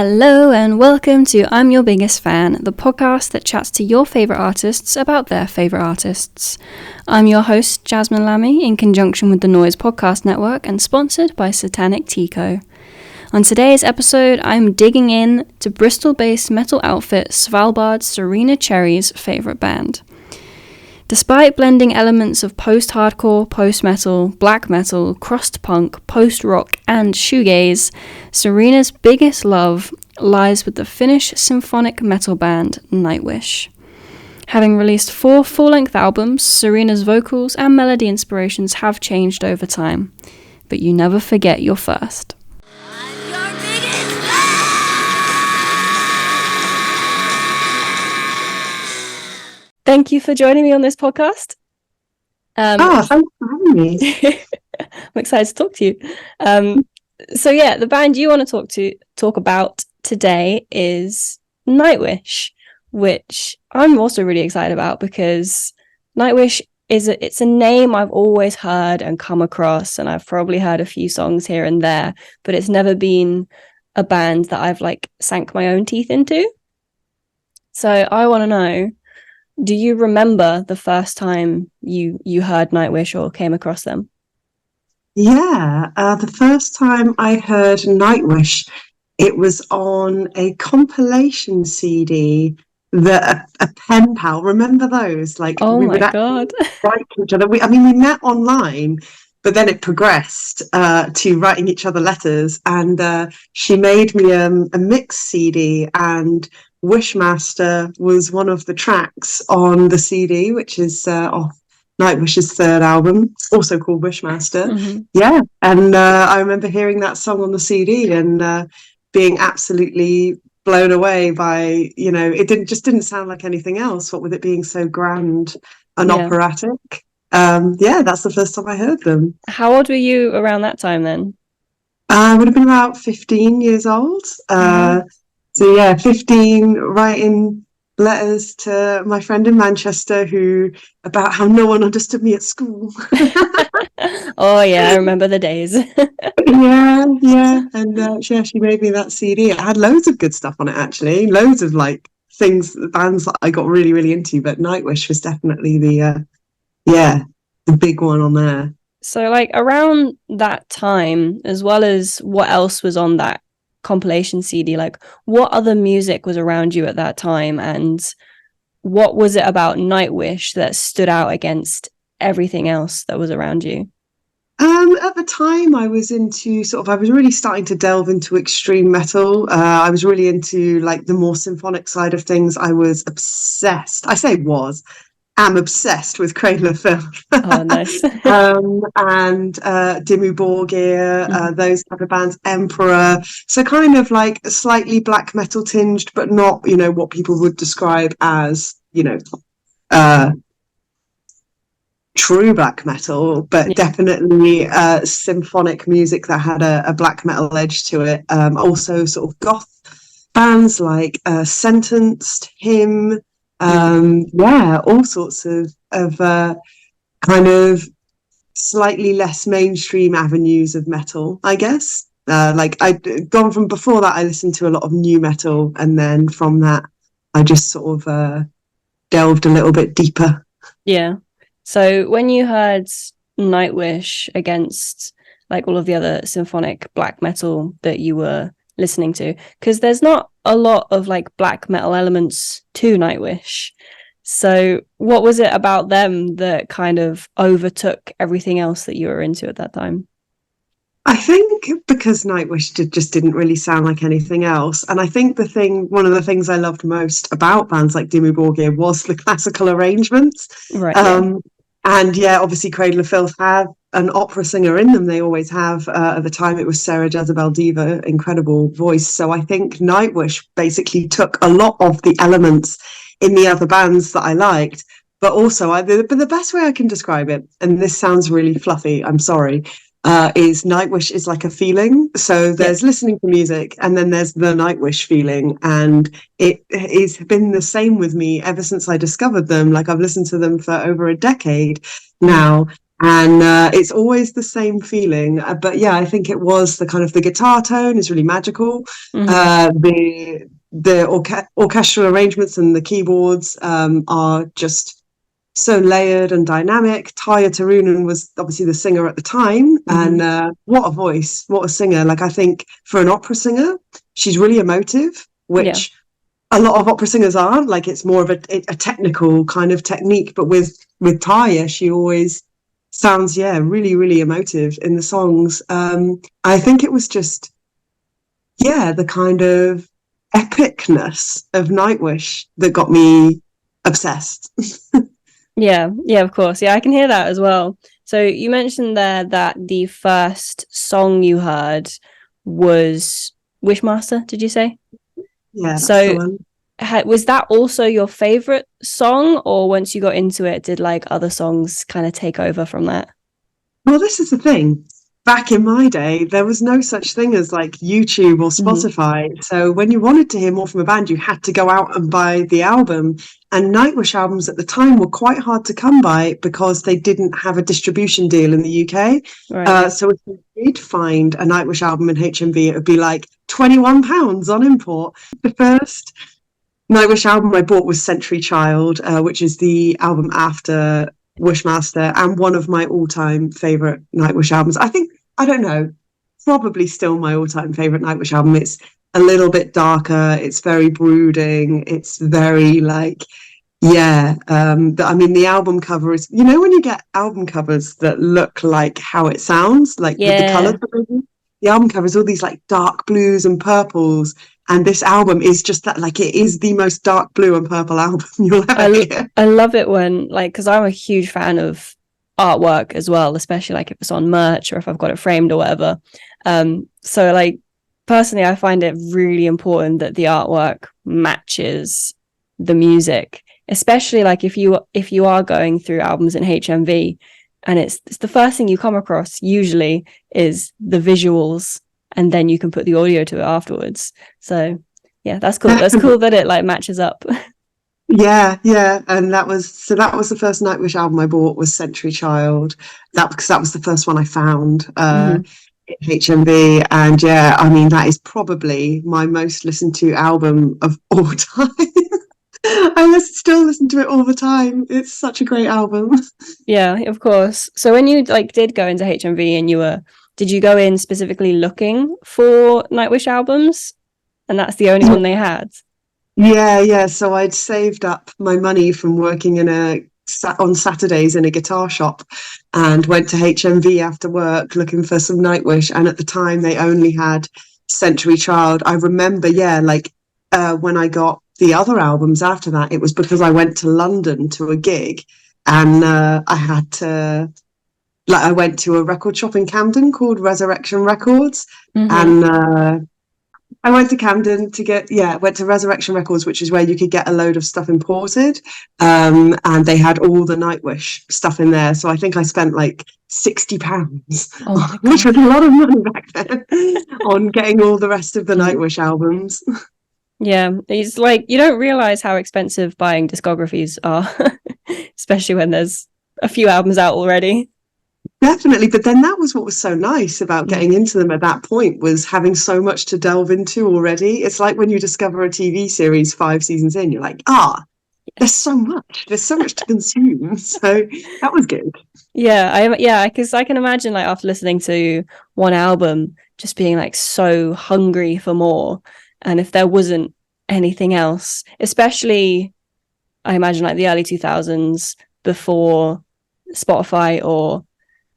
Hello and welcome to I'm Your Biggest Fan, the podcast that chats to your favourite artists about their favourite artists. I'm your host, Jazmin L'Amy, in conjunction with the Noizze podcast network and sponsored by Satanic Tico. On today's episode, I'm digging in to Bristol-based metal outfit Svalbard's Serena Cherry's favourite band. Despite blending elements of post-hardcore, post-metal, black metal, crust punk, post-rock and shoegaze, Serena's biggest love lies with the Finnish symphonic metal band Nightwish. Having released 4 full-length albums, Serena's vocals and melody inspirations have changed over time, but you never forget your first. Thank you for joining me on this podcast. Thanks for having me. I'm excited to talk to you. The band you want to talk about today is Nightwish, which I'm also really excited about because Nightwish it's a name I've always heard and come across, and I've probably heard a few songs here and there, but it's never been a band that I've sank my own teeth into. So I want to know, do you remember the first time you heard Nightwish or came across them? Yeah, the first time I heard Nightwish, it was on a compilation CD that a pen pal. Remember those? Oh my God! Write to each other. We met online, but then it progressed to writing each other letters, and she made me a mix CD, and Wishmaster was one of the tracks on the CD, which is off Nightwish's third album, also called Wishmaster. Mm-hmm. Yeah, and I remember hearing that song on the CD and being absolutely blown away by, it didn't sound like anything else, what with it being so grand and operatic. That's the first time I heard them. How old were you around that time then? I would have been about 15 years old. Mm-hmm. So 15, writing letters to my friend in Manchester about how no one understood me at school. Oh yeah, I remember the days. yeah. And she made me that CD. It had loads of good stuff on it, actually. Loads of bands that I got really, really into, but Nightwish was definitely the big one on there. So around that time, as well as what else was on that compilation CD, what other music was around you at that time, and what was it about Nightwish that stood out against everything else that was around you? At the time I was into I was really starting to delve into extreme metal. I was really into the more symphonic side of things. I was obsessed. I'm obsessed with Cradle of Filth. Oh, nice. And Dimmu Borgir, those type of bands, Emperor. So kind of slightly black metal tinged, but not, what people would describe as, true black metal, but definitely symphonic music that had a black metal edge to it. Also sort of goth bands like Sentenced, Hymn, all sorts of kind of slightly less mainstream avenues of metal, I guess. I'd gone from before that, I listened to a lot of new metal, and then from that I just sort of delved a little bit deeper. Yeah. So when you heard Nightwish against all of the other symphonic black metal that you were listening to, because there's not a lot of black metal elements to Nightwish, so what was it about them that kind of overtook everything else that you were into at that time? I think because Nightwish just didn't really sound like anything else, and I think one of the things I loved most about bands like Dimmu Borgir was the classical arrangements. Right. And obviously Cradle of Filth have an opera singer in them. They always have. At the time, it was Sarah Jezebel Diva, incredible voice. So I think Nightwish basically took a lot of the elements in the other bands that I liked, but also, but the best way I can describe it, and this sounds really fluffy, I'm sorry, is Nightwish is like a feeling. So there's listening to music, and then there's the Nightwish feeling, and it has been the same with me ever since I discovered them. I've listened to them for over a decade now, And it's always the same feeling. But yeah, I think it was the kind of the guitar tone is really magical. The orchestral arrangements and the keyboards are just so layered and dynamic. Tarja Turunen was obviously the singer at the time, and what a voice, what a singer. Like, I think for an opera singer, she's really emotive, which a lot of opera singers are. Like, it's more of a technical kind of technique, but with Tarja, she always sounds really, really emotive in the songs. I think it was just the kind of epicness of Nightwish that got me obsessed. Yeah, of course. Yeah, I can hear that as well. So you mentioned there that the first song you heard was Wishmaster, did you say? Yeah, that's so the one. Was that also your favorite song, or once you got into it, did like other songs kind of take over from that? Well, this is the thing. Back in my day, there was no such thing as like YouTube or Spotify. So when you wanted to hear more from a band, you had to go out and buy the album. And Nightwish albums at the time were quite hard to come by because they didn't have a distribution deal in the UK. Right. So if you did find a Nightwish album in HMV, it would be like £21 on import. The first Nightwish album I bought was Century Child, which is the album after Wishmaster, and one of my all-time favorite Nightwish albums. I don't know, probably still my all-time favorite Nightwish album. It's a little bit darker. It's very brooding. It's very like, the album cover is, you know, when you get album covers that look like how it sounds, like with the colors. The album cover is all these like dark blues and purples. And this album is just that, like, it is the most dark blue and purple album you'll ever hear. I love it when, like, because I'm a huge fan of artwork as well, especially like if it's on merch or if I've got it framed or whatever. So like personally, I find it really important that the artwork matches the music, especially like if you are going through albums in HMV and it's the first thing you come across usually is the visuals, and then you can put the audio to it afterwards. So yeah, that's cool. That's cool that it like matches up. Yeah. And that was the first Nightwish album I bought was Century Child. Because that was the first one I found in HMV. And yeah, I mean, that is probably my most listened to album of all time. I still listen to it all the time. It's such a great album. Yeah, of course. So when you like did go into HMV and did you go in specifically looking for Nightwish albums, and that's the only one they had? Yeah. So I'd saved up my money from working on Saturdays in a guitar shop, and went to HMV after work looking for some Nightwish. And at the time, they only had Century Child. I remember, when I got the other albums after that, it was because I went to London to a gig, and I went to a record shop in Camden called Resurrection Records, and I went to Camden went to Resurrection Records, which is where you could get a load of stuff imported, and they had all the Nightwish stuff in there. So I think I spent like £60, which was a lot of money back then, on getting all the rest of the Nightwish albums. Yeah, it's like you don't realize how expensive buying discographies are, especially when there's a few albums out already. Definitely, but then that was what was so nice about getting into them at that point, was having so much to delve into already. It's like when you discover a TV series 5 seasons in, you're like, there's so much to consume. So that was good. Because I can imagine like after listening to one album just being like so hungry for more, and if there wasn't anything else, especially I imagine like the early 2000s before Spotify or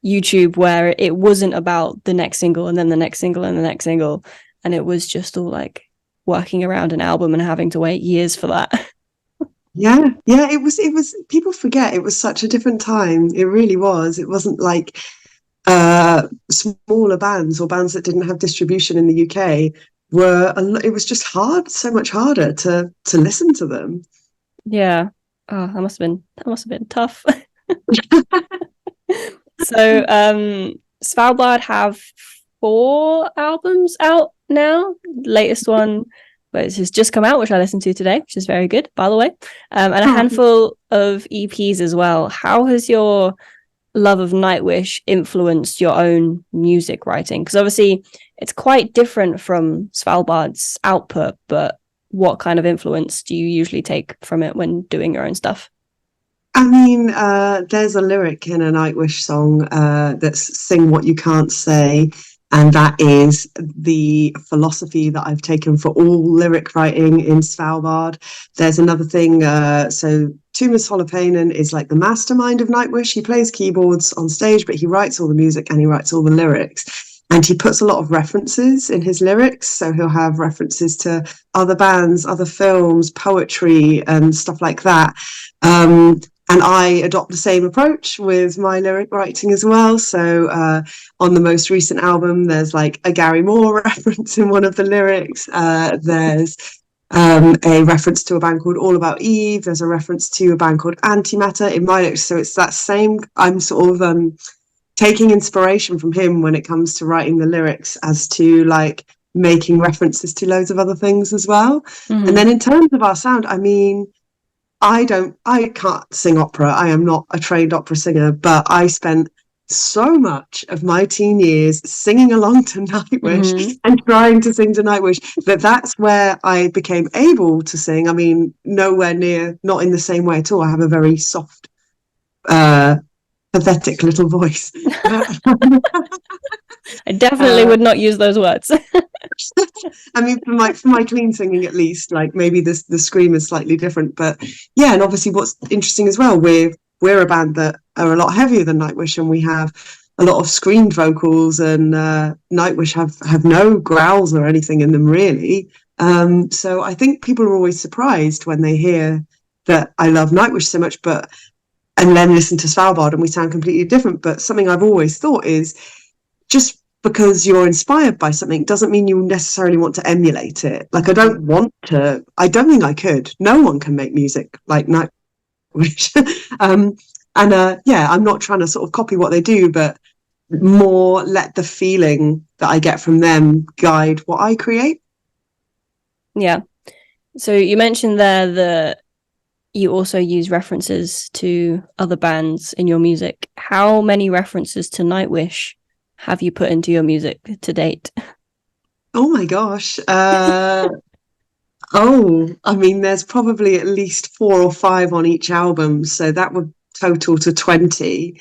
YouTube, where it wasn't about the next single and then the next single and the next single, and it was just all like working around an album and having to wait years for that. It was people forget it was such a different time. It really was. It wasn't like smaller bands or bands that didn't have distribution in the UK it was just so much harder to listen to them. That must have been tough. So Svalbard have 4 albums out now. Latest one has just come out, which I listened to today, which is very good, by the way, and a handful of EPs as well. How has your love of Nightwish influenced your own music writing? Because obviously it's quite different from Svalbard's output, but what kind of influence do you usually take from it when doing your own stuff? I mean, there's a lyric in a Nightwish song that's "Sing What You Can't Say," and that is the philosophy that I've taken for all lyric writing in Svalbard. There's another thing. So Tuomas Holopainen is like the mastermind of Nightwish. He plays keyboards on stage, but he writes all the music and he writes all the lyrics. And he puts a lot of references in his lyrics. So he'll have references to other bands, other films, poetry, and stuff like that. And I adopt the same approach with my lyric writing as well. So on the most recent album, there's like a Gary Moore reference in one of the lyrics. There's a reference to a band called All About Eve. There's a reference to a band called Antimatter in my lyrics. So it's that same, I'm sort of taking inspiration from him when it comes to writing the lyrics as to like making references to loads of other things as well. Mm-hmm. And then in terms of our sound, I mean, I can't sing opera. I am not a trained opera singer, but I spent so much of my teen years singing along to Nightwish and trying to sing to Nightwish that's where I became able to sing. I mean, nowhere near, not in the same way at all. I have a very soft, pathetic little voice. I definitely would not use those words. I mean, for my clean singing, at least, like maybe the scream is slightly different, but yeah. And obviously, what's interesting as well, we're a band that are a lot heavier than Nightwish, and we have a lot of screamed vocals, and Nightwish have no growls or anything in them really. So I think people are always surprised when they hear that I love Nightwish so much, and then listen to Svalbard and we sound completely different. But something I've always thought is just because you're inspired by something doesn't mean you necessarily want to emulate it. Like, I don't think I could. No one can make music like Nightwish. I'm not trying to sort of copy what they do, but more let the feeling that I get from them guide what I create. Yeah. So you mentioned there that you also use references to other bands in your music. How many references to Nightwish have you put into your music to date? Oh my gosh. I mean, there's probably at least 4 or 5 on each album, so that would total to 20.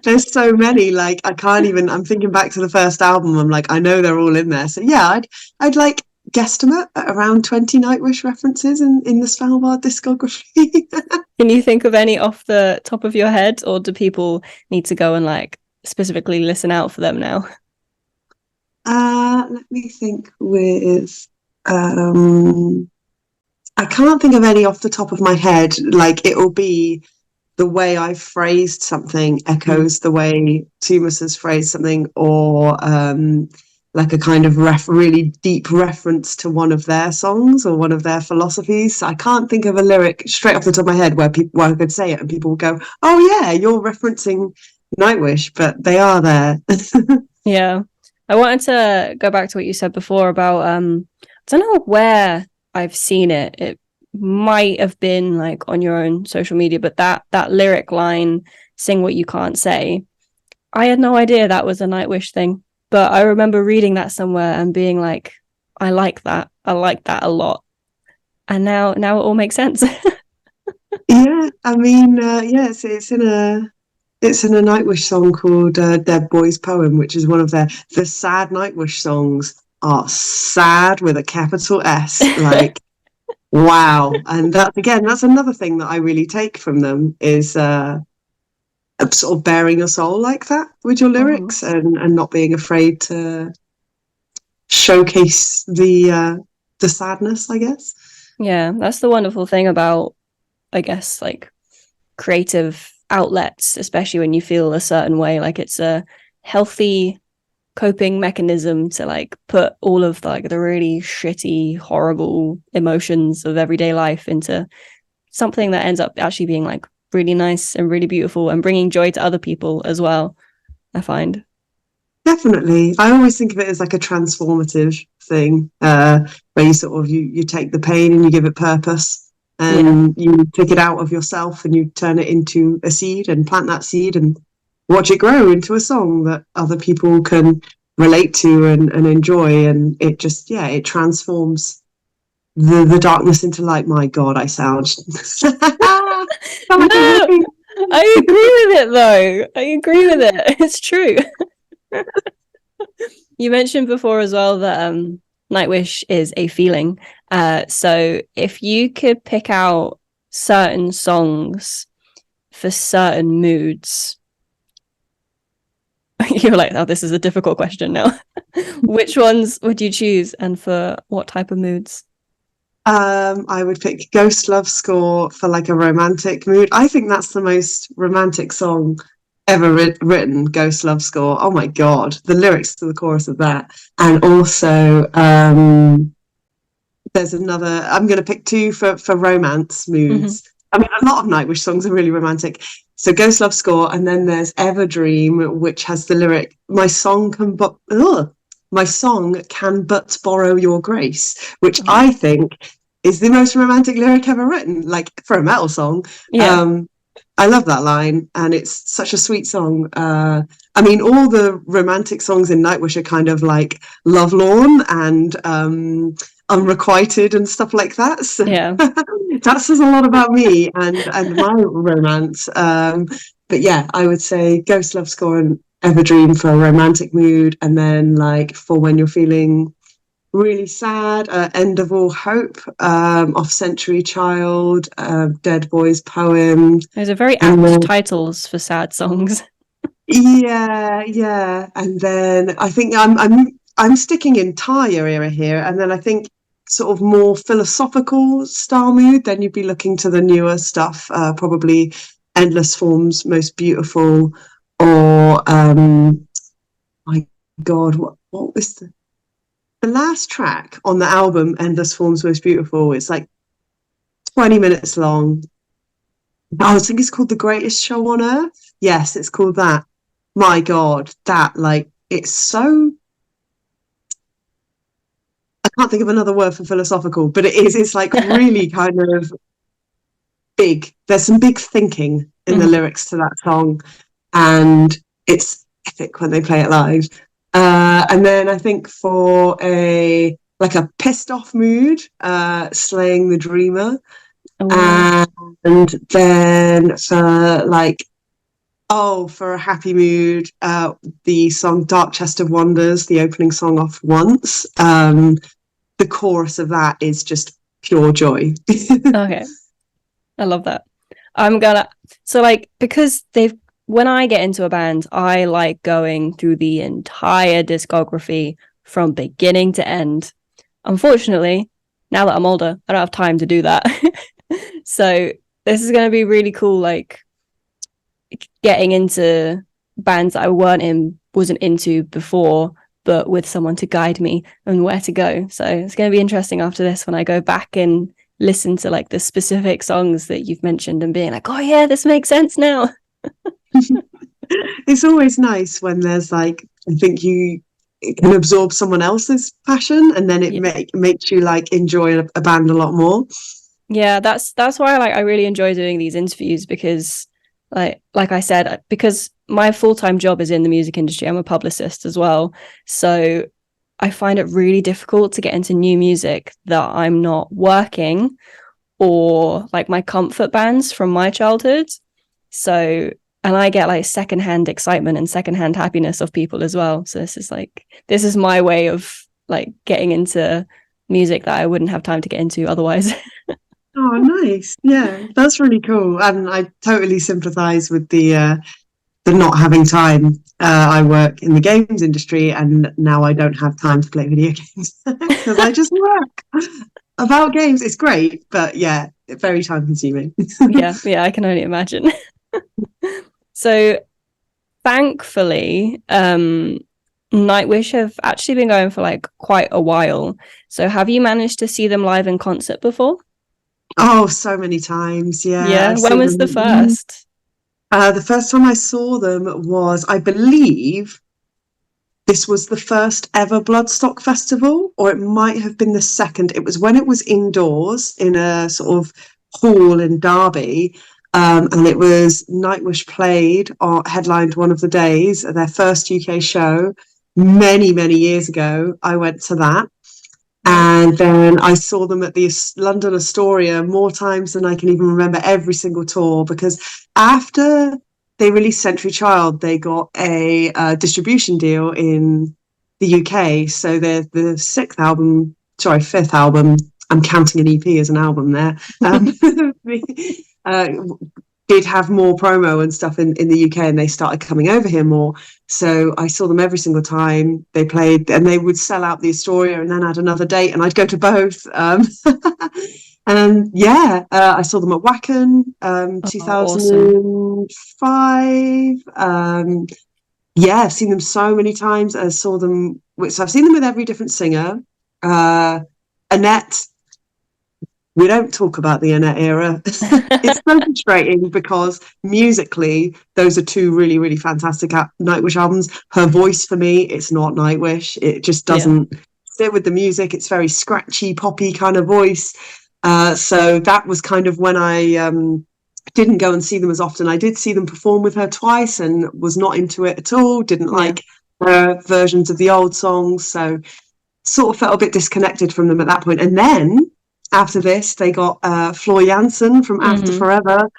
There's so many, like I can't even, I'm thinking back to the first album, I'm like, I know they're all in there. So yeah, I'd like guesstimate at around 20 Nightwish references in the Svalbard discography. Can you think of any off the top of your head, or do people need to go and like specifically listen out for them now? Let me think with I can't think of any off the top of my head. Like, it'll be the way I've phrased something echoes the way Tuomas has phrased something, or like a kind of really deep reference to one of their songs or one of their philosophies. So I can't think of a lyric straight off the top of my head where I could say it and people would go, oh yeah, you're referencing Nightwish, but they are there. Yeah. I wanted to go back to what you said before about, I don't know where I've seen it. It might have been like on your own social media, but that lyric line, "Sing What You Can't Say," I had no idea that was a Nightwish thing. But I remember reading that somewhere and being like, I like that a lot. And now it all makes sense. Yeah, I mean, yes, it's in a Nightwish song called Dead Boy's Poem, which is one of the sad Nightwish songs. Are sad with a capital S, like wow. And that's another thing that I really take from them is sort of bearing your soul like that with your lyrics, and not being afraid to showcase the sadness, I guess. Yeah, that's the wonderful thing about, I guess, like creative outlets, especially when you feel a certain way. Like, it's a healthy coping mechanism to like put all of like the really shitty, horrible emotions of everyday life into something that ends up actually being like really nice and really beautiful and bringing joy to other people as well, I find. Definitely. I always think of it as like a transformative thing, where you sort of you take the pain and you give it purpose. and you take it out of yourself and you turn it into a seed and plant that seed and watch it grow into a song that other people can relate to and enjoy. And it just, it transforms the darkness into light. My God, I sound No, I agree with it though. I agree with it. It's true. You mentioned before as well that Nightwish is a feeling. So if you could pick out certain songs for certain moods, you're like, oh, this is a difficult question now. Which ones would you choose and for what type of moods? I would pick Ghost Love Score for like a romantic mood. I think that's the most romantic song ever written, Ghost Love Score. Oh my God, the lyrics to the chorus of that. And also, there's another, I'm going to pick two for romance moods. I mean, a lot of Nightwish songs are really romantic. So Ghost Love Score, and then there's Everdream, which has the lyric, my song can but borrow your grace, which I think is the most romantic lyric ever written, like for a metal song. I love that line, and it's such a sweet song. I mean, all the romantic songs in Nightwish are kind of like lovelorn and unrequited and stuff like that. So that says a lot about me and my romance. But yeah, I would say Ghost Love Score and Everdream for a romantic mood, and then like for when you're feeling really sad, End of All Hope, Off Century Child, Dead Boy's Poem. Those are very apt titles for sad songs. Yeah. And then I think I'm sticking in Taya era here, and then I think sort of more philosophical style mood, then you'd be looking to the newer stuff, probably Endless Forms, Most Beautiful, or my God, what was the last track on the album, Endless Forms, Most Beautiful? It's like 20 minutes long. I think it's called The Greatest Show on Earth. Yes, it's called that. My God, that, like, it's so... I can't think of another word for philosophical, but it's like really kind of big. There's some big thinking in the lyrics to that song, and it's epic when they play it live. And then I think for a pissed off mood, Slaying the Dreamer. And then for a happy mood, the song Dark Chest of Wonders, the opening song off Once. The chorus of that is just pure joy. Okay. I love that. Because when I get into a band, I like going through the entire discography from beginning to end. Unfortunately, now that I'm older, I don't have time to do that. So this is going to be really cool, like getting into bands that I wasn't into before, but with someone to guide me and where to go. So it's going to be interesting after this when I go back and listen to like the specific songs that you've mentioned and being like, oh yeah, this makes sense now. It's always nice when there's like, I think you can absorb someone else's passion, and then it makes you like enjoy a band a lot more. Yeah, that's why I really enjoy doing these interviews, because like I said, because my full-time job is in the music industry, I'm a publicist as well, so I find it really difficult to get into new music that I'm not working or like my comfort bands from my childhood. So, and I get like secondhand excitement and secondhand happiness of people as well. So this is my way of like getting into music that I wouldn't have time to get into otherwise. Oh, nice. Yeah, that's really cool. And I totally sympathize with the not having time. I work in the games industry, and now I don't have time to play video games because I just work about games. It's great, but yeah, very time consuming. Yeah, I can only imagine. So thankfully, Nightwish have actually been going for like quite a while. So have you managed to see them live in concert before? Oh, so many times. Yeah. When was the first? The first time I saw them was, I believe, this was the first ever Bloodstock festival, or it might have been the second. It was when it was indoors in a sort of hall in Derby. And it was Nightwish played or headlined one of the days, their first UK show many, many years ago. I went to that. And then I saw them at the London Astoria more times than I can even remember, every single tour, because after they released Century Child, they got a distribution deal in the UK. So the fifth album, I'm counting an EP as an album there, did have more promo and stuff in the UK, and they started coming over here more. So I saw them every single time they played, and they would sell out the Astoria and then add another date, and I'd go to both. And yeah, I saw them at Wacken, 2005. Awesome. Yeah, I've seen them so many times. So I've seen them with every different singer. Annette, we don't talk about the Annette era. It's so frustrating because musically, those are two really, really fantastic Nightwish albums. Her voice, for me, it's not Nightwish. It just doesn't fit with the music. It's very scratchy, poppy kind of voice. So that was kind of when I didn't go and see them as often. I did see them perform with her twice and was not into it at all. Didn't like her versions of the old songs. So sort of felt a bit disconnected from them at that point. And then after this, they got Floor Jansen from After Forever,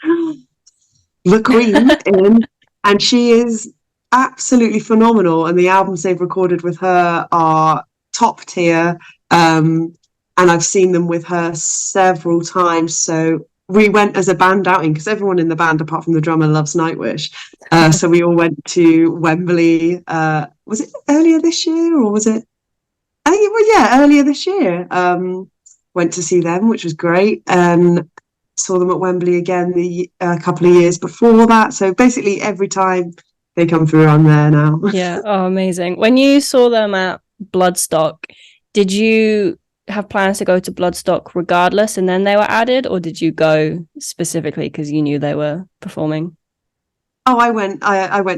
the Queen, in, and she is absolutely phenomenal. And the albums they've recorded with her are top tier. And I've seen them with her several times. So we went as a band outing because everyone in the band, apart from the drummer, loves Nightwish. So we all went to Wembley. Was it earlier this year or was it? I think it was, earlier this year. Went to see them, which was great, and saw them at Wembley again a couple of years before that. So basically every time they come through, I'm there now. Yeah, oh, amazing. When you saw them at Bloodstock, did you have plans to go to Bloodstock regardless and then they were added, or did you go specifically because you knew they were performing? Oh, I went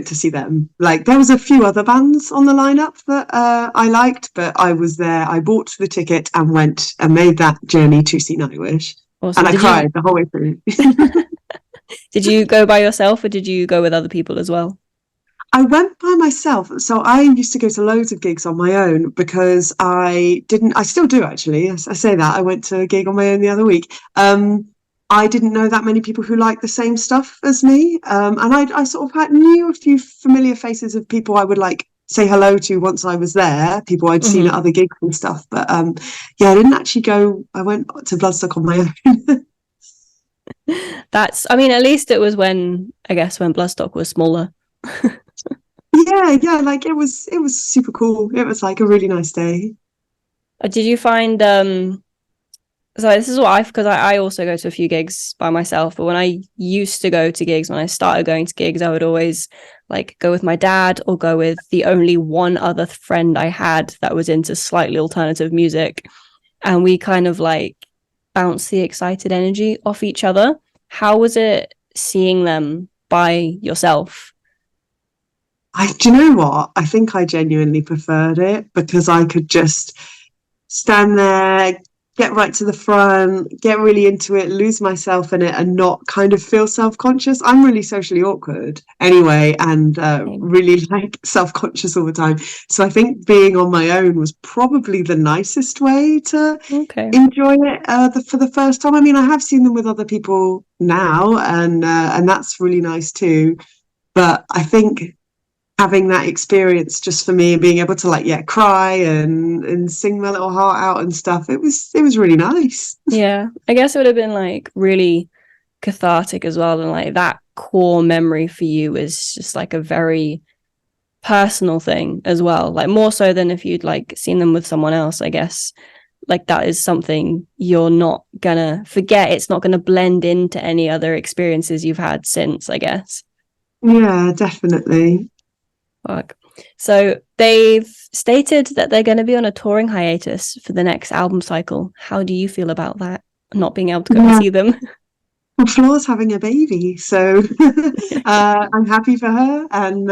to see them. Like, there was a few other bands on the lineup that I liked, but I was there. I bought the ticket and went and made that journey to see Nightwish. Awesome. And I cried the whole way through. Did you go by yourself or did you go with other people as well? I went by myself. So I used to go to loads of gigs on my own because I still do actually. I say that. I went to a gig on my own the other week. I didn't know that many people who liked the same stuff as me. And I sort of knew a few familiar faces of people I would like say hello to once I was there, people I'd seen at other gigs and stuff. But I didn't actually go. I went to Bloodstock on my own. At least it was when Bloodstock was smaller. Yeah, like it was super cool. It was like a really nice day. Did you find so this is what because I also go to a few gigs by myself, but when I used to go to gigs, when I started going to gigs, I would always like go with my dad or go with the only one other friend I had that was into slightly alternative music, and we kind of like bounce the excited energy off each other. How was it seeing them by yourself? Do you know what? I think I genuinely preferred it because I could just stand there, get right to the front, get really into it, lose myself in it and not kind of feel self-conscious. I'm really socially awkward anyway, and really like self-conscious all the time. So I think being on my own was probably the nicest way to enjoy it for the first time. I mean, I have seen them with other people now, and that's really nice too. But I think having that experience just for me and being able to cry and sing my little heart out and stuff, it was really nice. Yeah, I guess it would have been like really cathartic as well, and like that core memory for you is just like a very personal thing as well, like more so than if you'd like seen them with someone else. I guess like that is something you're not gonna forget. It's not gonna blend into any other experiences you've had since, I guess. Yeah, definitely. So they've stated that they're going to be on a touring hiatus for the next album cycle. How do you feel about that, not being able to go and see them? Well, Floor's having a baby, so I'm happy for her. And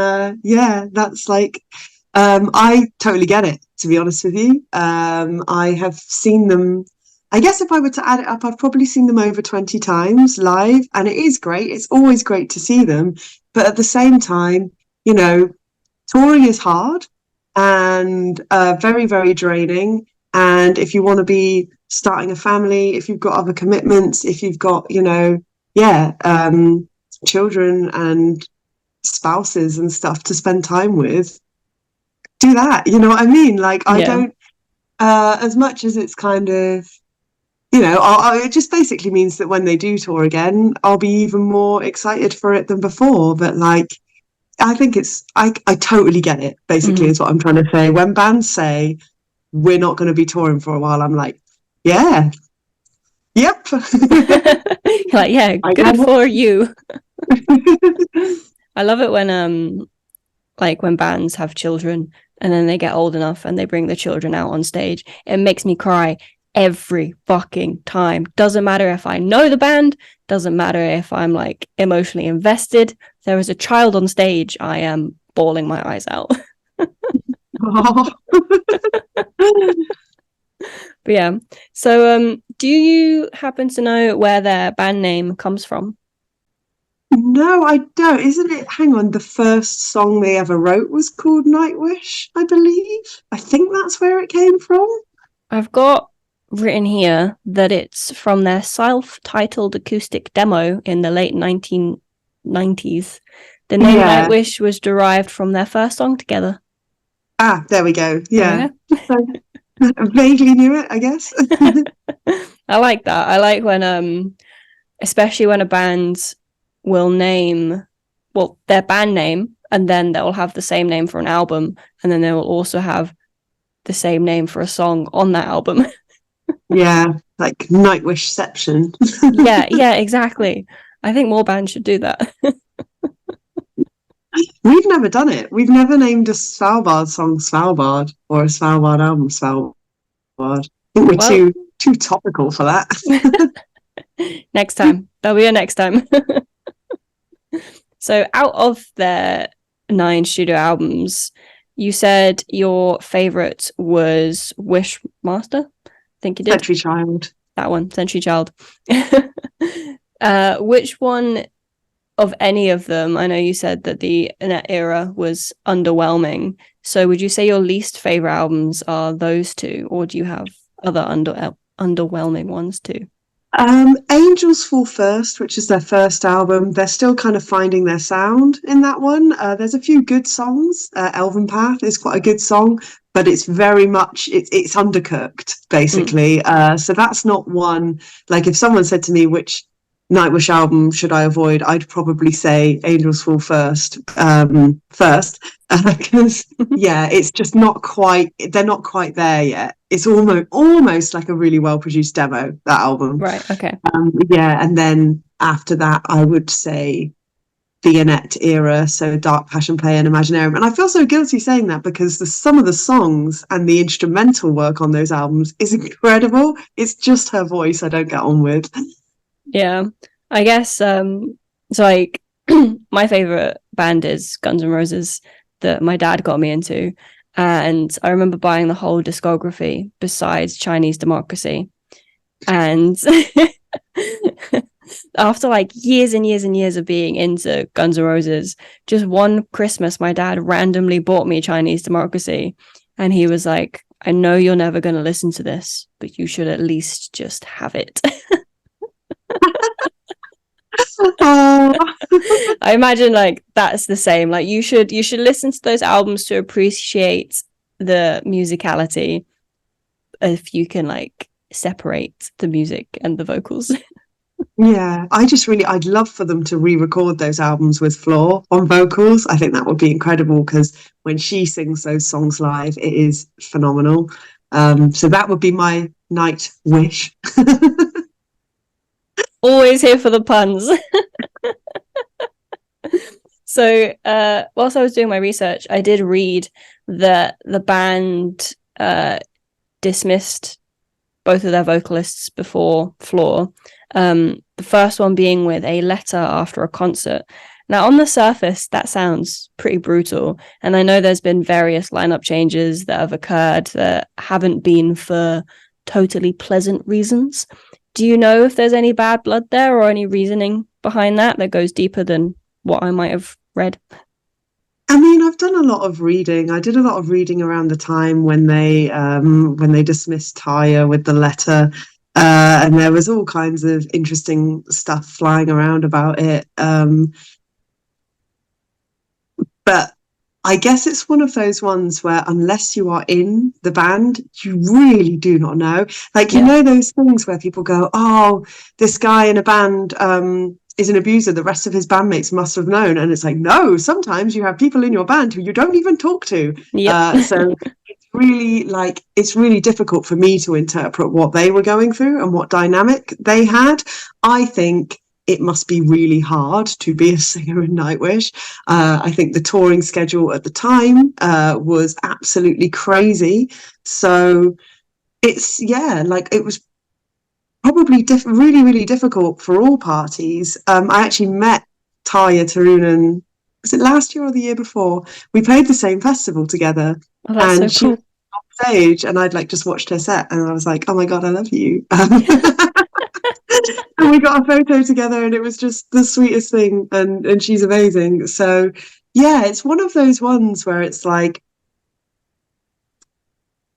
that's like, I totally get it, to be honest with you. I have seen them I guess if I were to add it up, I've probably seen them over 20 times live, and it is great. It's always great to see them. But at the same time, you know, touring is hard and very, very draining. And if you want to be starting a family, if you've got other commitments, if you've got, children and spouses and stuff to spend time with, do that. You know what I mean? Like, I don't, as much as it's kind of, it just basically means that when they do tour again, I'll be even more excited for it than before. But like, I think I totally get it, basically, is what I'm trying to say. When bands say, we're not going to be touring for a while, I'm like, yeah, yep. Like, yeah, good for you. I love it when when bands have children and then they get old enough and they bring the children out on stage. It makes me cry every fucking time. Doesn't matter if I know the band, doesn't matter if I'm like emotionally invested. If there is a child on stage, I am bawling my eyes out. But yeah, so do you happen to know where their band name comes from? No, I don't. Isn't it? Hang on, the first song they ever wrote was called Nightwish, I believe. I think that's where it came from. I've got written here that it's from their self-titled acoustic demo in the late 1990s. The name Nightwish was derived from their first song together. Ah, there we go. Yeah. I vaguely knew it, I guess. I like that. I like when, especially when a band will name, their band name, and then they'll have the same name for an album, and then they will also have the same name for a song on that album. Yeah, like Nightwishception. yeah, exactly. I think more bands should do that. We've never done it. We've never named a Svalbard song Svalbard or a Svalbard album Svalbard. I think we're too topical for that. Next time. There'll be a next time. So out of their 9 studio albums, you said your favourite was Wishmaster? I think you did. Century Child. That one, Century Child. Which one of any of them, I know you said that the Annette era was underwhelming. So would you say your least favourite albums are those two, or do you have other underwhelming ones too? Angels Fall First, which is their first album. They're still kind of finding their sound in that one. There's a few good songs. Elven Path is quite a good song, but it's very much it's undercooked, basically. So that's not one. Like, if someone said to me which Nightwish album should I avoid, I'd probably say Angels Fall First because it's just not quite, they're not quite there yet. It's almost like a really well produced demo, that album. Right, okay. And then after that I would say the Annette era, so Dark Passion Play and Imaginarium. And I feel so guilty saying that because some of the songs and the instrumental work on those albums is incredible. It's just her voice I don't get on with. Yeah, I guess so like my favorite band is Guns N' Roses, that my dad got me into, and I remember buying the whole discography besides Chinese Democracy, and after like years and years and years of being into Guns N' Roses, just one Christmas my dad randomly bought me Chinese Democracy, and he was like, I know you're never going to listen to this, but you should at least just have it. I imagine like that's the same. Like you should listen to those albums to appreciate the musicality, if you can like separate the music and the vocals. Yeah, I'd love for them to re-record those albums with Floor on vocals. I think that would be incredible because when she sings those songs live, it is phenomenal. So that would be my night wish. Always here for the puns. So whilst I was doing my research, I did read that the band dismissed both of their vocalists before Floor. The first one being with a letter after a concert. Now, on the surface, that sounds pretty brutal. And I know there's been various lineup changes that have occurred that haven't been for totally pleasant reasons. Do you know if there's any bad blood there or any reasoning behind that goes deeper than what I might have read? I mean, I've done a lot of reading. I did a lot of reading around the time when they dismissed Taya with the letter, and there was all kinds of interesting stuff flying around about it. But I guess it's one of those ones where unless you are in the band, you really do not know. Like, you know, those things where people go, oh, this guy in a band is an abuser, the rest of his bandmates must have known. And it's like, no, sometimes you have people in your band who you don't even talk to. So it's really difficult for me to interpret what they were going through and what dynamic they had. I think it must be really hard to be a singer in Nightwish. I think the touring schedule at the time was absolutely crazy. So it was probably really, really difficult for all parties. I actually met Taya Turunen, was it last year or the year before? We played the same festival together. Oh, that's and so she cool. was on stage and I'd like just watched her set and I was like, oh my God, I love you. And we got a photo together and it was just the sweetest thing, and she's amazing. So yeah, it's one of those ones where it's like,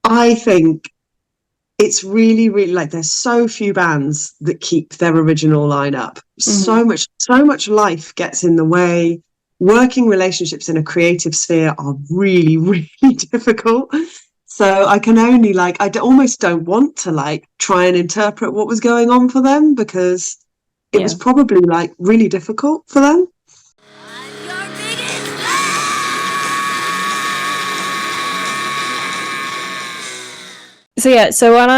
I think it's really, really like there's so few bands that keep their original lineup. Mm-hmm. So much life gets in the way. Working relationships in a creative sphere are really, really difficult. So I can only almost don't want to try and interpret what was going on for them, because it was probably really difficult for them. So when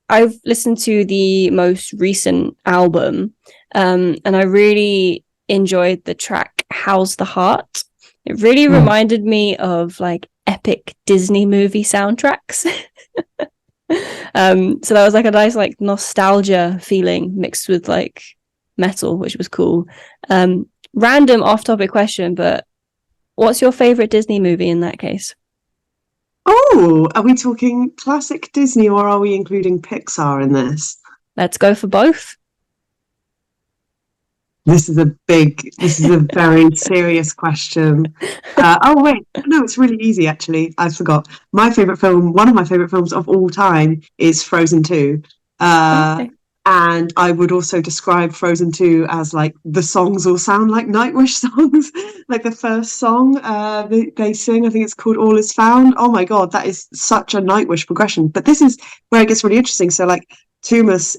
I've listened to the most recent album, and I really enjoyed the track How's the Heart. It really reminded me of epic Disney movie soundtracks. So that was a nice nostalgia feeling mixed with metal, which was cool. Random off-topic question, but what's your favorite Disney movie in that case? Oh, are we talking classic Disney or are we including Pixar in this? Let's go for both. This is a very serious question. Oh, wait. No, it's really easy, actually. I forgot. One of my favorite films of all time is Frozen 2. Okay. And I would also describe Frozen 2 as the songs all sound like Nightwish songs. The first song they sing, I think it's called All Is Found. Oh my God, that is such a Nightwish progression. But this is where it gets really interesting. So Tumas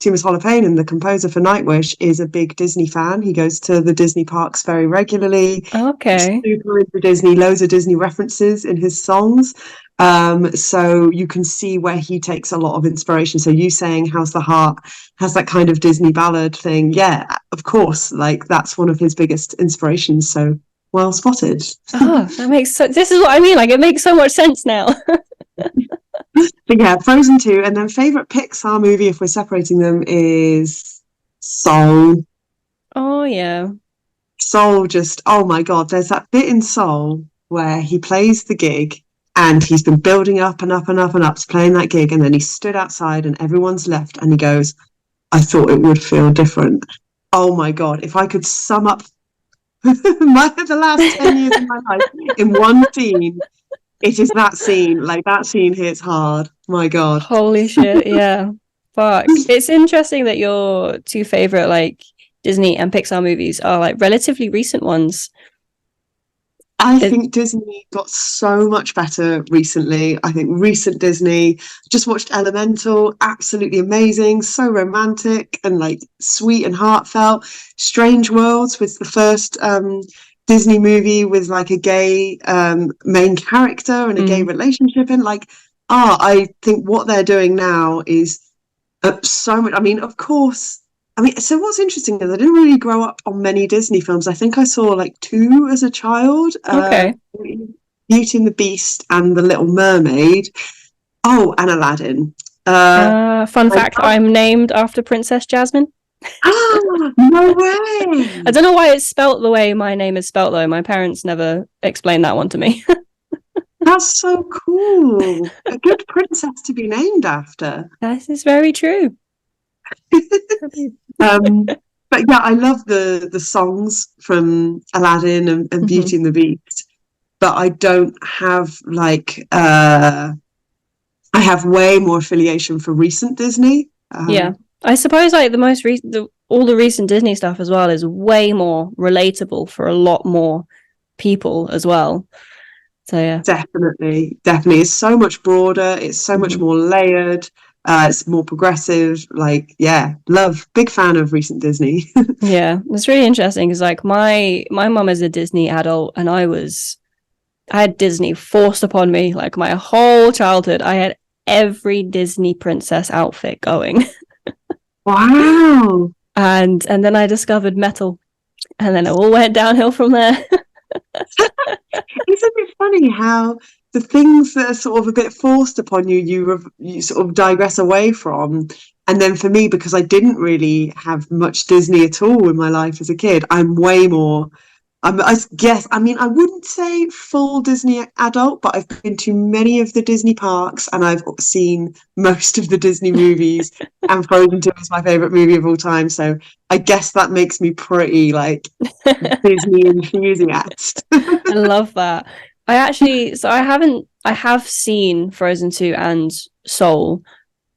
Holopainen, the composer for Nightwish, is a big Disney fan. He goes to the Disney parks very regularly. Okay. He's super into Disney, loads of Disney references in his songs. So you can see where he takes a lot of inspiration. So you saying How's the Heart has that kind of Disney ballad thing. Yeah, of course. That's one of his biggest inspirations. So well spotted. Oh, this is what I mean. It makes so much sense now. But yeah, Frozen 2, and then favorite Pixar movie, if we're separating them, is Soul. Oh yeah. Soul, oh my God, there's that bit in Soul where he plays the gig and he's been building up and up and up and up to playing that gig, and then he stood outside and everyone's left and he goes, I thought it would feel different. Oh my God, if I could sum up the last 10 years of my life in one scene, it is that scene. That scene hits hard. My God. Holy shit, yeah. Fuck. It's interesting that your two favorite Disney and Pixar movies are relatively recent ones. I think Disney got so much better recently. I think recent Disney, just watched Elemental, absolutely amazing, so romantic and sweet and heartfelt. Strange Worlds was the first Disney movie with a gay main character and a gay relationship in. I think what they're doing now is so much. I mean, of course. So what's interesting is I didn't really grow up on many Disney films. I think I saw 2 as a child. Okay. Beauty and the Beast and The Little Mermaid. Oh, and Aladdin. Fun fact, I'm named after Princess Jazmin. Ah, no way! I don't know why it's spelt the way my name is spelt, though. My parents never explained that one to me. That's so cool. A good princess to be named after. That is very true. But yeah, I love the songs from Aladdin and Beauty and the Beast. But I don't have like I have way more affiliation for recent Disney. Yeah, I suppose like the most recent, all the recent Disney stuff as well is way more relatable for a lot more people as well. So yeah, definitely, it's so much broader. It's so much more layered. It's more progressive. Like, yeah, big fan of recent Disney. yeah, it's really interesting because like my mum is a Disney adult, and I had Disney forced upon me like my whole childhood. I had every Disney princess outfit going. Wow. And then I discovered metal, and then it all went downhill from there. Isn't it funny how the things that are sort of a bit forced upon you, you sort of digress away from? And then for me, because I didn't really have much Disney at all in my life as a kid, I'm way more. I guess, I mean, I wouldn't say full Disney adult, but I've been to many of the Disney parks and I've seen most of the Disney movies, and Frozen 2 is my favorite movie of all time. So I guess that makes me pretty like Disney enthusiast. I love that. I have seen Frozen 2 and Soul,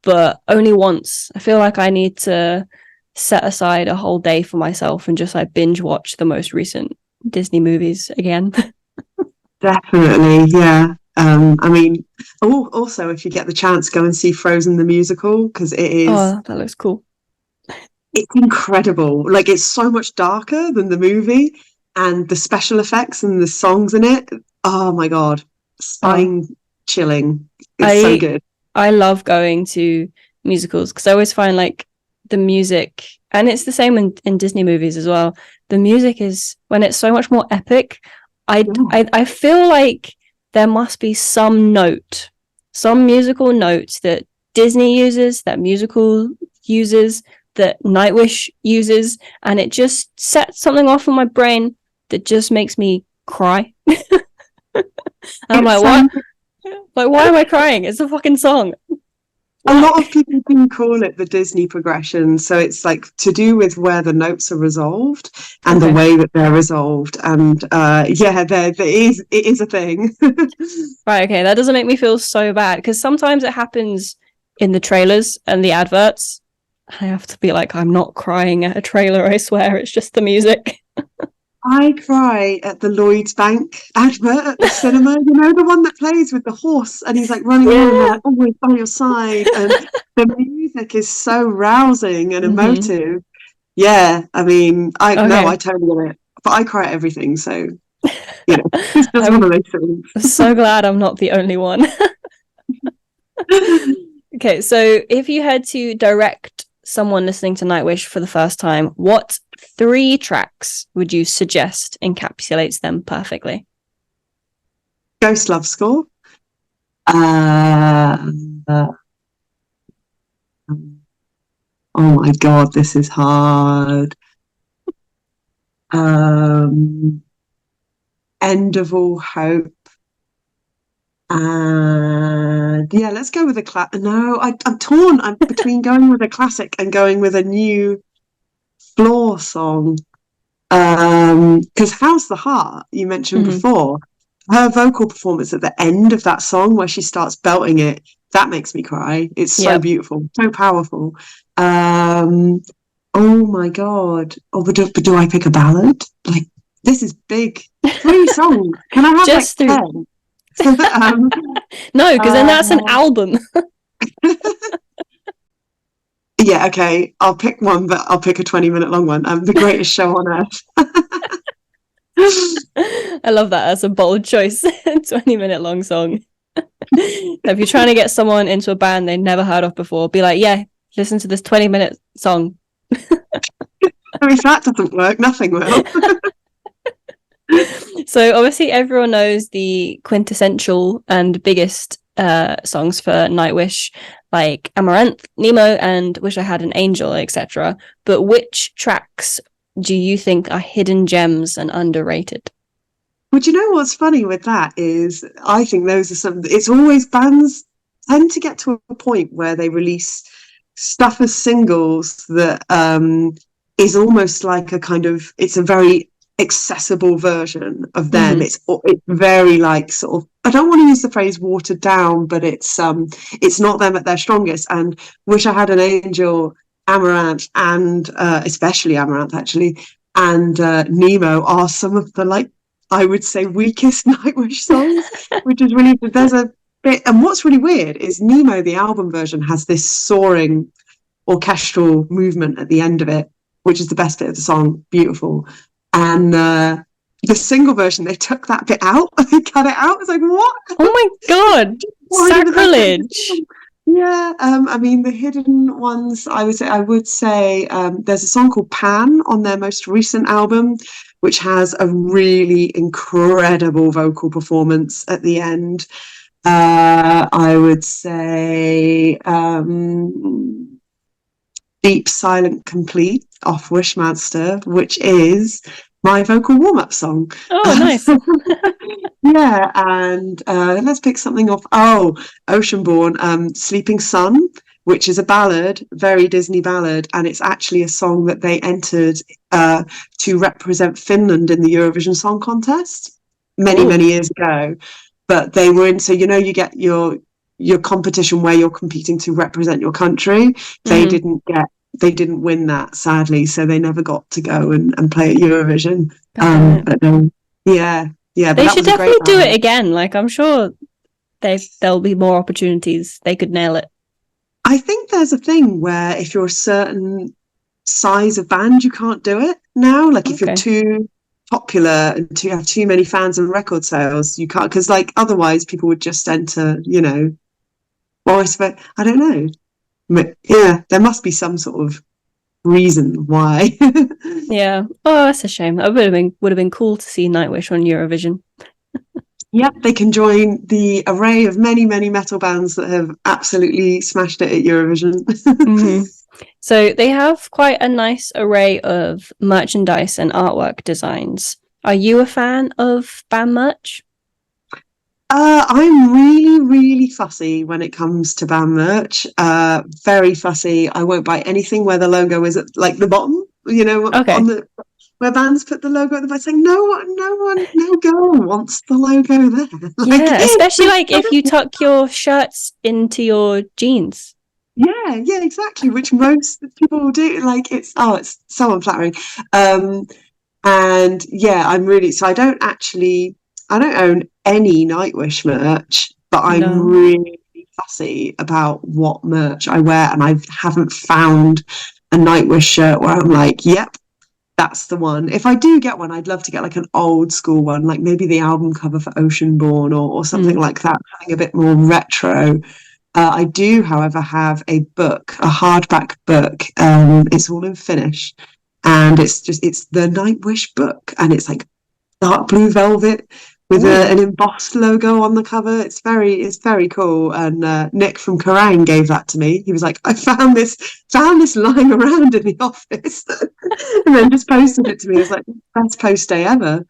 but only once. I feel like I need to set aside a whole day for myself and just like binge watch the most recent Disney movies again. Definitely, yeah. I mean, also if you get the chance, go and see Frozen the musical, because it is. Oh, that looks cool. It's incredible. Like, it's so much darker than the movie, and the special effects and the songs in it. Oh my god, spine chilling. It's so good. I love going to musicals because I always find like the music, and it's the same in Disney movies as well. The music is, when it's so much more epic, I feel like there must be some musical note that Disney uses, that musical uses, that Nightwish uses, and it just sets something off in my brain that just makes me cry. I'm like, what? Like, why am I crying? It's a fucking song. A lot of people can call it the Disney progression. So it's like to do with where the notes are resolved and the way that they're resolved. And it is a thing. Right, okay. That doesn't make me feel so bad, because sometimes it happens in the trailers and the adverts. I have to be like, I'm not crying at a trailer, I swear. It's just the music. I cry at the Lloyd's Bank advert at the cinema. You know, the one that plays with the horse and he's like running around like always by your side. And the music is so rousing and emotive. Yeah, I mean, I totally get it. But I cry at everything, so you know, it's just one of those things. I'm so glad I'm not the only one. Okay, so if you had to direct someone listening to Nightwish for the first time, what 3 tracks would you suggest encapsulates them perfectly? Ghost Love Score. Oh my god, this is hard. End of All Hope. And yeah, let's go with a classic. No, I'm torn. I'm between going with a classic and going with a new Floor song. Because How's the Heart, you mentioned before, her vocal performance at the end of that song where she starts belting it, that makes me cry. It's so beautiful, so powerful. Oh my god. Oh, but do I pick a ballad? Like, this is big. 3 songs. Can I have just like 10? No, because then that's an album. Yeah, okay. I'll pick one, but I'll pick a 20-minute long one. The Greatest Show on Earth. I love that. That's a bold choice. 20-minute long song. If you're trying to get someone into a band they never heard of before, be like, yeah, listen to this 20-minute song. If that doesn't work, nothing will. So obviously everyone knows the quintessential and biggest songs for Nightwish, like Amaranth, Nemo, and Wish I Had an Angel, etc. But which tracks do you think are hidden gems and underrated? Well, do you know what's funny with that is I think those are some. It's always bands tend to get to a point where they release stuff as singles that is almost like a kind of. It's a very accessible version of them. It's very like sort of. I don't want to use the phrase watered down, but it's not them at their strongest. And Wish I Had an Angel, Amaranth, and especially Amaranth actually, and Nemo are some of the like. I would say weakest Nightwish songs, which is really, there's a bit, and what's really weird is Nemo, the album version, has this soaring orchestral movement at the end of it, which is the best bit of the song, beautiful. And the single version, they took that bit out, they cut it out. It's like, what? Oh my God, sacrilege. Yeah, I mean the hidden ones. I would say there's a song called Pan on their most recent album, which has a really incredible vocal performance at the end. I would say Deep Silent Complete off Wishmaster, which is my vocal warm-up song. Oh, nice. Yeah, and let's pick something off. Oceanborn, Sleeping Sun, which is a ballad, very Disney ballad, and it's actually a song that they entered to represent Finland in the Eurovision Song Contest many years ago. But they were in, so you get your competition where you're competing to represent your country. They didn't win that, sadly, so they never got to go and play at Eurovision. Yeah, they should definitely do it again. Like, I'm sure there'll be more opportunities. They could nail it. I think there's a thing where if you're a certain size of band, you can't do it now. Like, if you're too popular and you have too many fans and record sales, you can't, because like otherwise people would just enter. Well, I don't know. But, yeah, there must be some sort of reason why. Yeah. Oh, that's a shame. It would have been cool to see Nightwish on Eurovision. Yep, they can join the array of many metal bands that have absolutely smashed it at Eurovision. So they have quite a nice array of merchandise and artwork designs. Are you a fan of band merch? I'm really fussy when it comes to band merch. Very fussy. I won't buy anything where the logo is at like the bottom. On where bands put the logo at the bottom. Saying no girl wants the logo there. Yeah, especially like if you tuck your shirts into your jeans. Yeah, exactly. Which most people do. Like it's so unflattering. And yeah, I'm really so I don't own any Nightwish merch, but I'm really fussy about what merch I wear, and I haven't found a Nightwish shirt where I'm like, yep, that's the one. If I do get one, I'd love to get like an old school one, like maybe the album cover for Oceanborn or something like that, something a bit more retro. I do, however, have a book, a hardback book. It's all in Finnish, and it's the Nightwish book, and it's like dark blue velvet with an embossed logo on the cover. It's very cool. And Nick from Kerrang gave that to me. He was like, I found this lying around in the office, and then just posted it to me. It was like, best post day ever.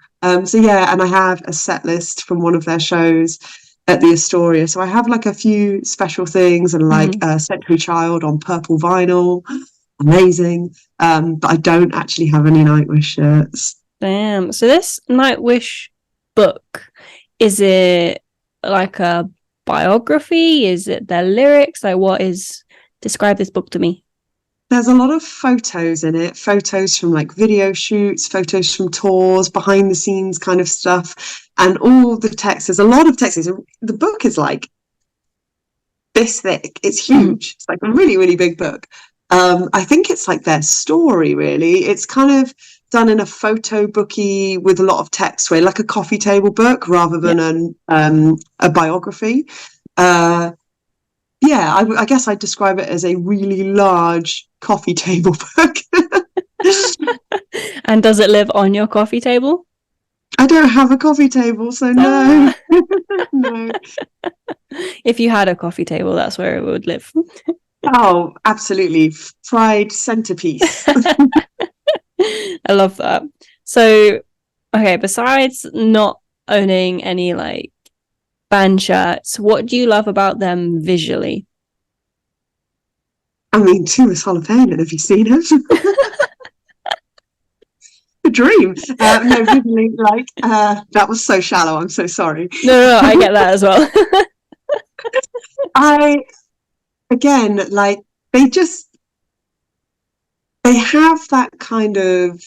So yeah, and I have a set list from one of their shows at the Astoria. So I have like a few special things, and like Century Child on purple vinyl. Amazing. But I don't actually have any Nightwish shirts. Damn. So this Nightwish book, is it like a biography? Is it their lyrics? Like, describe this book to me. There's a lot of photos in it, photos from like video shoots, photos from tours, behind the scenes kind of stuff, and all the text. There's a lot of text. The book is like this thick. It's huge. It's like a really big book. I think it's like their story, really. It's kind of done in a photo booky with a lot of text way, like a coffee table book rather than a biography. I guess I'd describe it as a really large coffee table book. And does it live on your coffee table? I don't have a coffee table, so no. No. If you had a coffee table, that's where it would live. Oh, absolutely. Fried centerpiece. I love that. So, okay, besides not owning any like band shirts, what do you love about them visually? I mean, Tumas Holopainen, have you seen him? A dream. No, visually, like, that was so shallow. I'm so sorry. No, I get that as well. Again, like, they have that kind of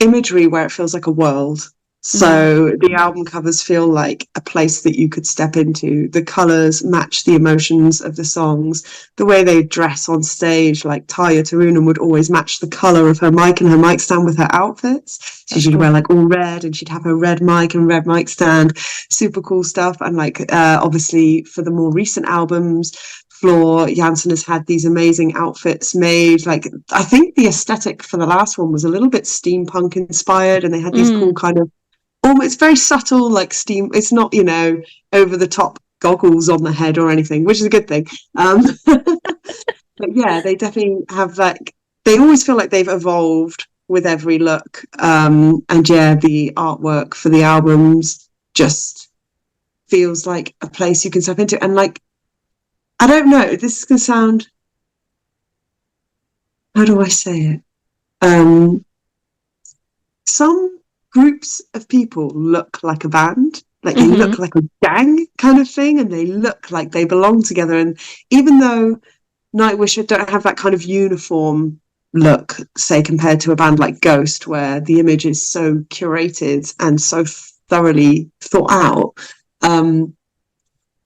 imagery where it feels like a world. So the album covers feel like a place that you could step into. The colours match the emotions of the songs. The way they dress on stage, like Tarja Turunen would always match the colour of her mic and her mic stand with her outfits. So she'd wear like all red, and she'd have her red mic and red mic stand. Super cool stuff. And like obviously for the more recent albums, Floor Jansen has had these amazing outfits made. Like, I think the aesthetic for the last one was a little bit steampunk inspired, and they had these cool kind of it's very subtle, like steam. It's not, over the top goggles on the head or anything, which is a good thing. But yeah, they definitely have like, they always feel like they've evolved with every look. And yeah, the artwork for the albums just feels like a place you can step into. And like, I don't know, this is going to sound, how do I say it? Some groups of people look like a band, like they look like a gang kind of thing, and they look like they belong together. And even though Nightwish don't have that kind of uniform look, say, compared to a band like Ghost, where the image is so curated and so thoroughly thought out,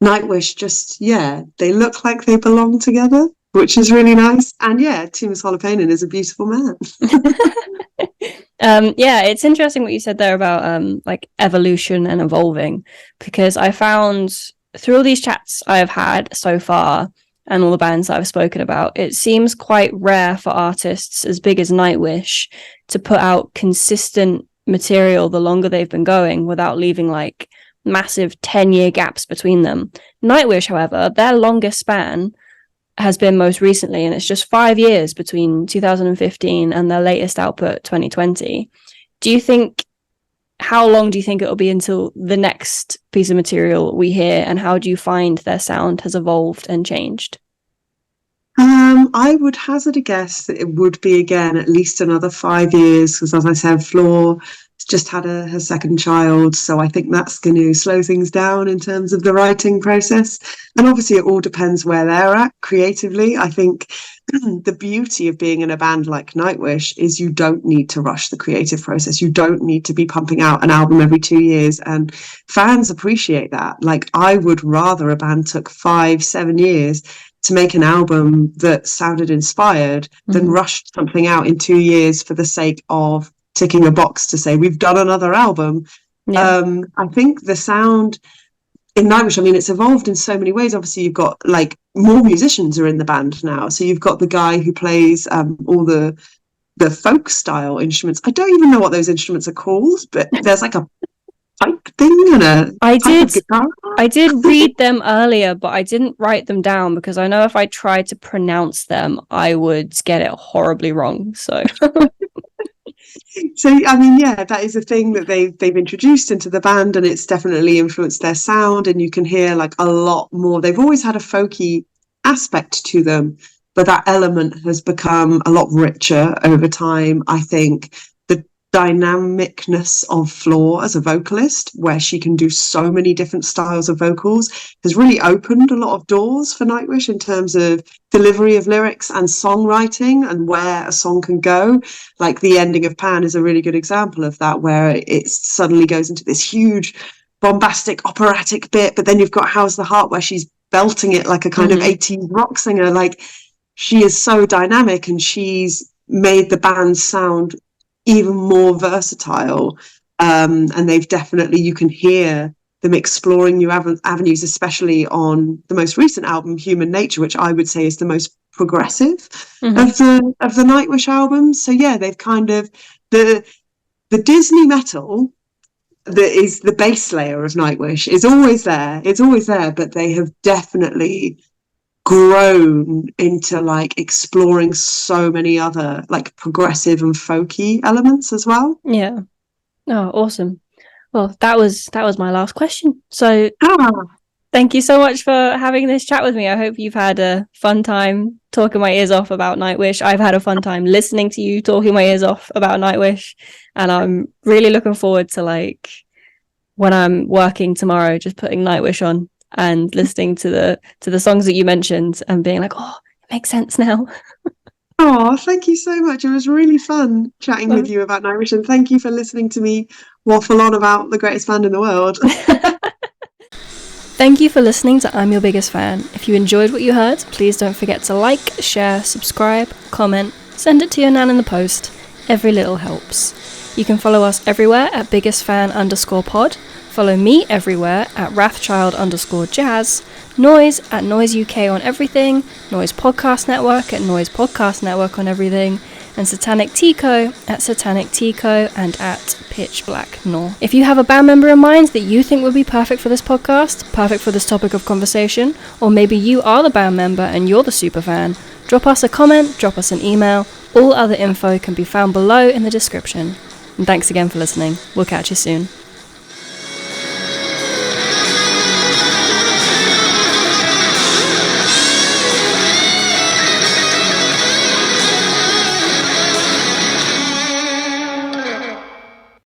Nightwish just, they look like they belong together, which is really nice. And yeah, Tumas Holopainen is a beautiful man. It's interesting what you said there about like evolution and evolving, because I found through all these chats I've had so far and all the bands that I've spoken about, it seems quite rare for artists as big as Nightwish to put out consistent material the longer they've been going without leaving like massive 10-year gaps between them. Nightwish, however, their longest span has been most recently, and it's just 5 years between 2015 and their latest output, 2020. How long do you think it'll be until the next piece of material we hear, and how do you find their sound has evolved and changed? I would hazard a guess that it would be, again, at least another 5 years, because as I said, Floor just had her second child, so I think that's going to slow things down in terms of the writing process. And obviously it all depends where they're at creatively. I think the beauty of being in a band like Nightwish is you don't need to rush the creative process. You don't need to be pumping out an album every 2 years, and fans appreciate that. Like, I would rather a band took 5-7 years to make an album that sounded inspired than rushed something out in 2 years for the sake of ticking a box to say we've done another album. I think the sound in Nightwish, I mean, it's evolved in so many ways. Obviously you've got like more musicians are in the band now, so you've got the guy who plays all the folk style instruments. I don't even know what those instruments are called, but there's like a pipe thing and a guitar. I did read them earlier, but I didn't write them down because I know if I tried to pronounce them I would get it horribly wrong, so So, I mean, yeah, that is a thing that they've introduced into the band, and it's definitely influenced their sound, and you can hear like a lot more. They've always had a folky aspect to them, but that element has become a lot richer over time. I think the dynamicness of Floor as a vocalist, where she can do so many different styles of vocals, has really opened a lot of doors for Nightwish in terms of delivery of lyrics and songwriting and where a song can go. Like the ending of Pan is a really good example of that, where it suddenly goes into this huge bombastic operatic bit, but then you've got How's the Heart, where she's belting it like a kind of 80s rock singer. Like, she is so dynamic, and she's made the band sound even more versatile, and they've definitely, you can hear them exploring new avenues, especially on the most recent album, Human Nature, which I would say is the most progressive of the Nightwish albums. So yeah, they've kind of the Disney metal that is the base layer of Nightwish is always there. It's always there, but they have definitely grown into like exploring so many other like progressive and folky elements as well. Yeah. Oh, awesome. Well, that was my last question. So Ah, thank you so much for having this chat with me. I hope you've had a fun time talking my ears off about Nightwish. I've had a fun time listening to you talking my ears off about Nightwish, and I'm really looking forward to like when I'm working tomorrow, just putting Nightwish on and listening to the songs that you mentioned and being like, oh, it makes sense now. oh, thank you so much. It was really fun chatting with you about Nightwish, and thank you for listening to me waffle on about the greatest band in the world. Thank you for listening to I'm Your Biggest Fan. If you enjoyed what you heard, please don't forget to like, share, subscribe, comment, send it to your nan in the post. Every little helps. You can follow us everywhere at biggestfan_pod. Follow me everywhere at Wrathchild_jazz. Noizze at Noizze UK on everything. Noizze Podcast Network at Noizze Podcast Network on everything. And Satanic Tico at Satanic Tico and at Pitch Black Nor. If you have a band member in mind that you think would be perfect for this podcast, perfect for this topic of conversation, or maybe you are the band member and you're the super fan, drop us a comment, drop us an email. All other info can be found below in the description. And thanks again for listening. We'll catch you soon.